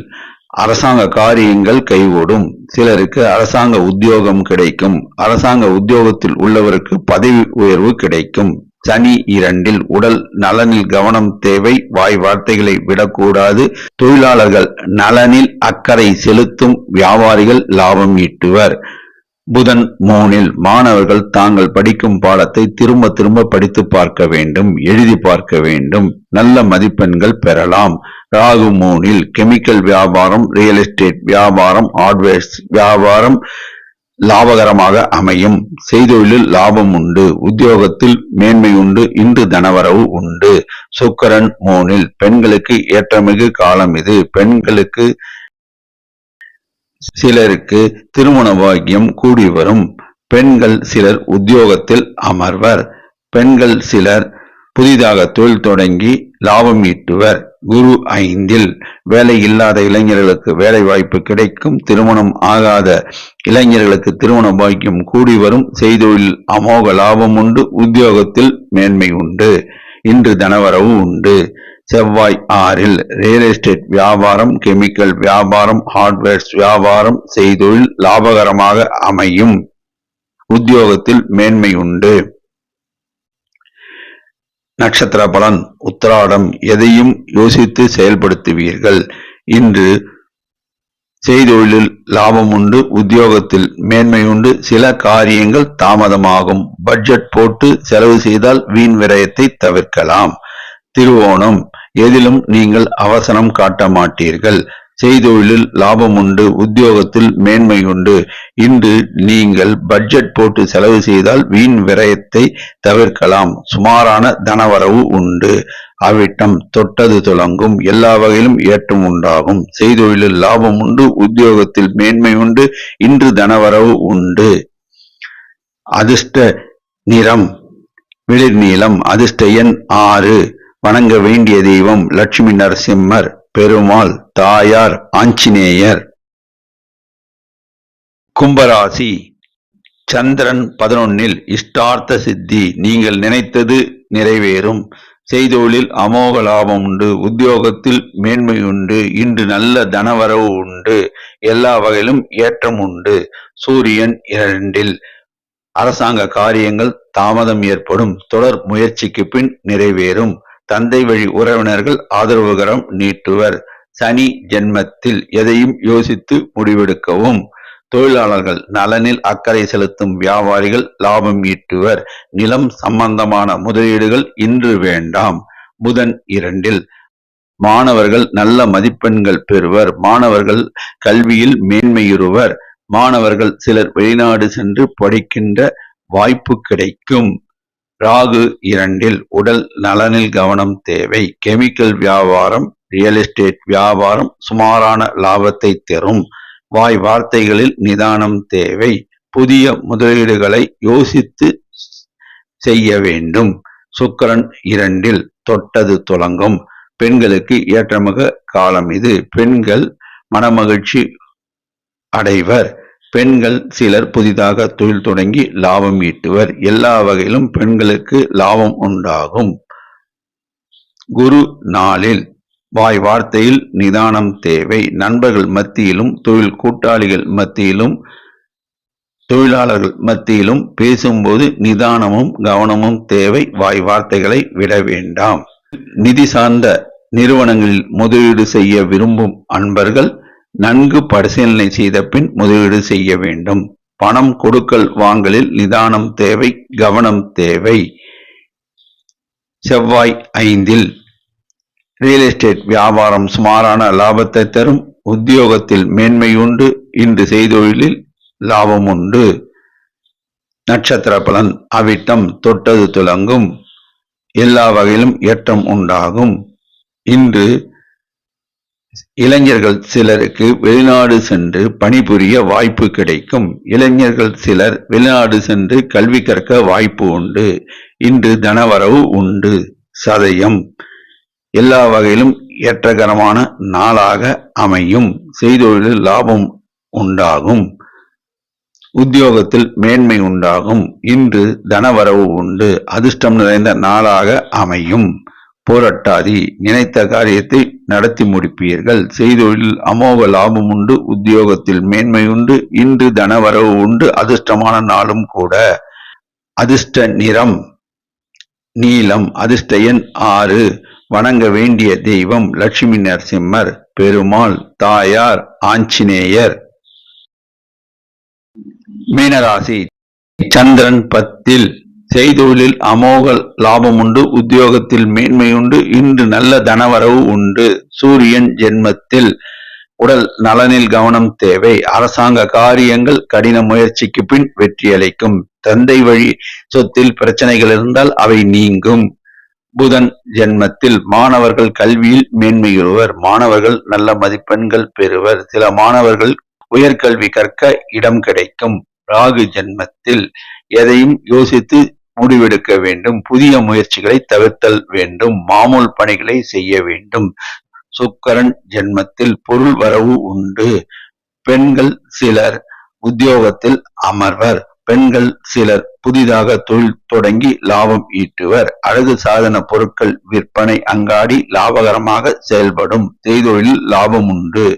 அரசாங்க காரியங்கள் கைகூடும். சிலருக்கு அரசாங்க உத்தியோகம் கிடைக்கும். அரசாங்க உத்தியோகத்தில் உள்ளவருக்கு பதவி உயர்வு கிடைக்கும். சனி 2. உடல் நலனில் கவனம் தேவை. வாய் வார்த்தைகளை விடக்கூடாது. தொழிலாளர்கள் நலனில் அக்கறை செலுத்தும். வியாபாரிகள் லாபம் ஈட்டுவர். புதன் 3. மாணவர்கள் தாங்கள் படிக்கும் பாடத்தை திரும்ப திரும்ப படித்து பார்க்க வேண்டும், எழுதி பார்க்க வேண்டும். நல்ல மதிப்பெண்கள் பெறலாம். ராகு 3. கெமிக்கல் வியாபாரம், ரியல் எஸ்டேட் வியாபாரம், ஹார்ட்வேர்ஸ் வியாபாரம் லாபகரமாக அமையும். செய்தொழிலில் லாபம் உண்டு, உத்தியோகத்தில் மேன்மை உண்டு. இன்று தனவரவு உண்டு. சுக்கிரன் 3. பெண்களுக்கு ஏற்றமிகு காலம் இது. பெண்களுக்கு சிலருக்கு திருமண பாக்கியம் கூடி வரும். பெண்கள் சிலர் உத்தியோகத்தில் அமர்வர். பெண்கள் சிலர் புதிதாக தொழில் தொடங்கி லாபம் ஈட்டுவர். குரு 5. வேலை இல்லாத இளைஞர்களுக்கு வேலை வாய்ப்பு கிடைக்கும். திருமணம் ஆகாத இளைஞர்களுக்கு திருமண பாக்கியம் கூடி வரும். செய்தொழில் அமோக லாபம் உண்டு. உத்தியோகத்தில் மேன்மை உண்டு. இன்று தனவரவு உண்டு. செவ்வாய் 6. ரியல் எஸ்டேட் வியாபாரம், கெமிக்கல் வியாபாரம், ஹார்ட்வேர்ஸ் வியாபாரம், செய்தொழில் லாபகரமாக அமையும். உத்தியோகத்தில் மேன்மை உண்டு. நட்சத்திர பலன். உத்திராடம் எதையும் யோசித்து செயல்படுத்துவீர்கள். இன்று செய்தொழிலில் லாபம் உண்டு, உத்தியோகத்தில் மேன்மை உண்டு. சில காரியங்கள் தாமதமாகும். பட்ஜெட் போட்டு செலவு செய்தால் வீண் விரயத்தை தவிர்க்கலாம். திருவோணம் எதிலும் நீங்கள் அவசரம் காட்ட மாட்டீர்கள். செய்தொழிலில் லாபம் உண்டு, உத்தியோகத்தில் மேன்மை உண்டு. இன்று நீங்கள் பட்ஜெட் போட்டு செலவு செய்தால் வீண் விரயத்தை தவிர்க்கலாம். சுமாரான தனவரவு உண்டு. அவிட்டம் தொட்டது துலங்கும். எல்லா வகையிலும் ஏற்றம் உண்டாகும். செய்தொழிலில் லாபம் உண்டு, உத்தியோகத்தில் மேன்மை உண்டு. இன்று தனவரவு உண்டு. அதிர்ஷ்ட நிறம் வெளிர் நீலம். அதிர்ஷ்ட எண் 6. வணங்க வேண்டிய தெய்வம் லட்சுமி நரசிம்மர், பெருமாள், தாயார் ஆஞ்சநேயர். கும்பராசி. சந்திரன் 11. இஷ்டார்த்த சித்தி. நீங்கள் நினைத்தது நிறைவேறும். செய்தொழிலில் அமோக லாபம் உண்டு, உத்தியோகத்தில் மேன்மை உண்டு. இன்று நல்ல தனவரவு உண்டு. எல்லா வகையிலும் ஏற்றம் உண்டு. சூரியன் 2. அரசாங்க காரியங்கள் தாமதம் ஏற்படும். தொடர் முயற்சிக்கு பின் நிறைவேறும். தந்தை வழி உறவினர்கள் ஆதரவுகரம் நீட்டுவர். சனி ஜென்மத்தில் எதையும் யோசித்து முடிவெடுக்கவும். தொழிலாளர்கள் நலனில் அக்கறை செலுத்தும். வியாபாரிகள் லாபம் ஈட்டுவர். நிலம் சம்பந்தமான முதலீடுகள் இன்று வேண்டாம். புதன் 2. மாணவர்கள் நல்ல மதிப்பெண்கள் பெறுவர். மாணவர்கள் கல்வியில் மேன்மையுறுவர். மாணவர்கள் சிலர் வெளிநாடு சென்று படிக்கின்ற வாய்ப்பு கிடைக்கும். ராகு 2. உடல் நலனில் கவனம் தேவை. கெமிக்கல் வியாபாரம், ரியல் எஸ்டேட் வியாபாரம் சுமாரான லாபத்தை தரும். வாய் வார்த்தைகளில் நிதானம் தேவை. புதிய முதலீடுகளை யோசித்து செய்ய வேண்டும். சுக்கிரன் 2. தொட்டது துலங்கும். பெண்களுக்கு ஏற்றமிகு காலம் இது. பெண்கள் மனமகிழ்ச்சி அடைவர். பெண்கள் சிலர் புதிதாக தொழில் தொடங்கி லாபம் ஈட்டுவர். எல்லா வகையிலும் பெண்களுக்கு லாபம் உண்டாகும். குரு 4. வாய் வார்த்தையில் நிதானம் தேவை. நண்பர்கள் மத்தியிலும் தொழில் கூட்டாளிகள் மத்தியிலும் தொழிலாளர்கள் மத்தியிலும் பேசும்போது நிதானமும் கவனமும் தேவை. வாய் வார்த்தைகளை விட வேண்டாம். நிதி சார்ந்த நிறுவனங்களில் முதலீடு செய்ய விரும்பும் அன்பர்கள் நன்கு பரிசீலனை செய்த பின் முதலீடு செய்ய வேண்டும். பணம் கொடுக்கல் வாங்கலில் நிதானம் தேவை, கவனம் தேவை. செவ்வாய் 5 ரியல் எஸ்டேட் வியாபாரம் சுமாரான லாபத்தை தரும். உத்தியோகத்தில் மேன்மை உண்டு. இன்று செய்தொழிலில் லாபம் உண்டு. நட்சத்திர பலன் அவிட்டம் தொட்டது துலங்கும். எல்லா வகையிலும் ஏற்றம் உண்டாகும். இன்று இளைஞர்கள் சிலருக்கு வெளிநாடு சென்று பணிபுரிய வாய்ப்பு கிடைக்கும். இளைஞர்கள் சிலர் வெளிநாடு சென்று கல்வி கற்க வாய்ப்பு உண்டு. இன்று தனவரவு உண்டு. சதயம் எல்லா வகையிலும் ஏற்றகரமான நாளாக அமையும். செய்தொழிலில் லாபம் உண்டாகும். உத்தியோகத்தில் மேன்மை உண்டாகும். இன்று தனவரவு உண்டு. அதிர்ஷ்டம் நிறைந்த நாளாக அமையும். போராட்டாதி நினைத்த காரியத்தை நடத்தி முடிப்பீர்கள். செய்தொழிலில் அமோக லாபம் உண்டு. உத்தியோகத்தில் மேன்மை உண்டு. இன்று தனவரவு உண்டு. அதிர்ஷ்டமான நாளும் கூட. அதிர்ஷ்ட நிறம் நீலம். அதிர்ஷ்ட எண் 6. வணங்க வேண்டிய தெய்வம் லட்சுமி நரசிம்மர், பெருமாள், தாயார் ஆஞ்சநேயர். மீனராசி சந்திரன் 10. செய்தொழிலில் அமோக லாபம் உண்டு. உத்தியோகத்தில் மேன்மை உண்டு. இன்று நல்ல தனவரவு உண்டு. சூரியன் ஜென்மத்தில். உடல் நலனில் கவனம் தேவை. அரசாங்க காரியங்கள் கடின முயற்சிக்கு பின் வெற்றியளிக்கும். தந்தை வழி சொத்தில் பிரச்சனைகள் இருந்தால் அவை நீங்கும். புதன் ஜென்மத்தில். மாணவர்கள் கல்வியில் மேன்மை பெறுவர். மாணவர்கள் நல்ல மதிப்பெண்கள் பெறுவர். சில மாணவர்கள் உயர்கல்வி கற்க இடம் கிடைக்கும். ராகு ஜென்மத்தில். எதையும் யோசித்து முடிவெடுக்க வேண்டும். புதிய முயற்சிகளை தவிர்த்தல் வேண்டும். மாமூல் பணிகளை செய்ய வேண்டும். சுக்கிரன் ஜென்மத்தில். பொருள் வரவு உண்டு. பெண்கள் சிலர் உத்தியோகத்தில் அமர்வர். பெண்கள் சிலர் புதிதாக தொழில் தொடங்கி லாபம் ஈட்டுவர். அழகு சாதன பொருட்கள் விற்பனை அங்காடி லாபகரமாக செயல்படும். செய்தொழிலில் லாபம் உண்டு.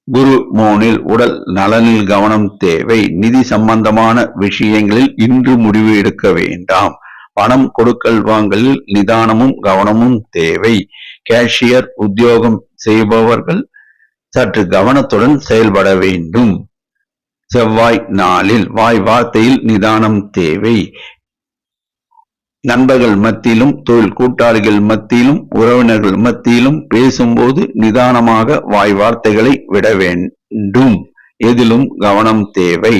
குரு 3. உடல் நலனில் கவனம் தேவை. நிதி சம்பந்தமான விஷயங்களில் இன்று முடிவு எடுக்க வேண்டாம். பணம் கொடுக்கல் வாங்கலில் நிதானமும் கவனமும் தேவை. கேஷியர் உத்தியோகம் செய்பவர்கள் சற்று கவனத்துடன் செயல்பட வேண்டும். செவ்வாய் 4. வாய் வார்த்தையில் நிதானம் தேவை. நண்பர்கள் மத்தியிலும் தொழில் கூட்டாளிகள் மத்தியிலும் உறவினர்கள் மத்தியிலும் பேசும்போது நிதானமாக வாய் வார்த்தைகளை விட வேண்டும். எதிலும் கவனம் தேவை.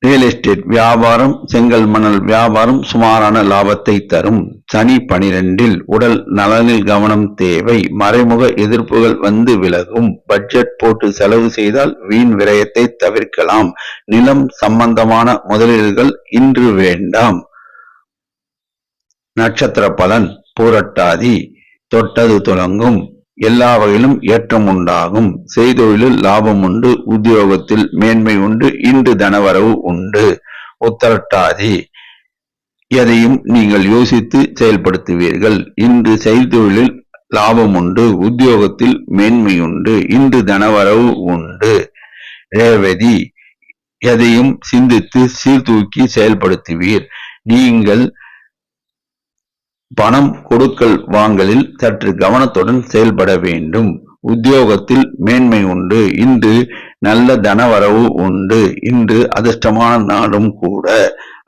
ரியல் எஸ்டேட் வியாபாரம் செங்கல் மணல் வியாபாரம் சுமாரான லாபத்தை தரும். சனி 12. உடல் நலனில் கவனம் தேவை. மறைமுக எதிர்ப்புகள் வந்து விலகும். பட்ஜெட் போட்டு செலவு செய்தால் வீண் விரயத்தை தவிர்க்கலாம். நிலம் சம்பந்தமான முதலீடுகள் இன்று வேண்டாம். நட்சத்திர பலன் பூரட்டாதி தொட்டது துலங்கும். எல்லா வகையிலும் ஏற்றம் உண்டாகும். செய்தொழிலில் லாபம் உண்டு. உத்தியோகத்தில் மேன்மை உண்டு. இன்று தனவரவு உண்டு. உத்திரட்டாதி எதையும் நீங்கள் யோசித்து செயல்படுத்துவீர்கள். இன்று செய்தொழிலில் லாபம் உண்டு. உத்தியோகத்தில் மேன்மை உண்டு. இன்று தனவரவு உண்டு. ரேவதி எதையும் சிந்தித்து சீர்தூக்கி செயல்படுத்துவீர். நீங்கள் பணம் கொடுக்கல் வாங்கலில் சற்று கவனத்துடன் செயல்பட வேண்டும். உத்தியோகத்தில் மேன்மை உண்டு. இன்று நல்ல தனவரவு உண்டு. இன்று அதிர்ஷ்டமான நாளும் கூட.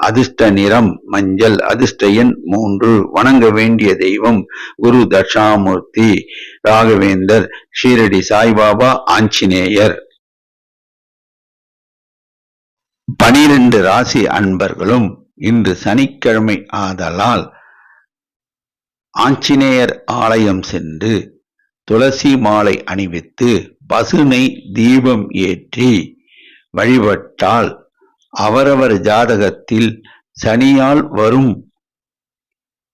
அதிர்ஷ்ட நிறம் மஞ்சள். அதிர்ஷ்ட எண் 3. வணங்க வேண்டிய தெய்வம் குரு தட்சாமூர்த்தி, ராகவேந்தர், ஷீரடி சாய்பாபா, ஆஞ்சநேயர். 12 ராசி அன்பர்களும் இன்று சனிக்கிழமை ஆதலால் ஆஞ்சநேயர் ஆலயம் சென்று துளசி மாலை அணிவித்து பசுனை தீபம் ஏற்றி வழிபட்டால் அவரவர் ஜாதகத்தில் சனியால் வரும்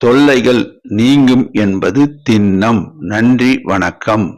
தொல்லைகள் நீங்கும் என்பது திண்ணம். நன்றி, வணக்கம்.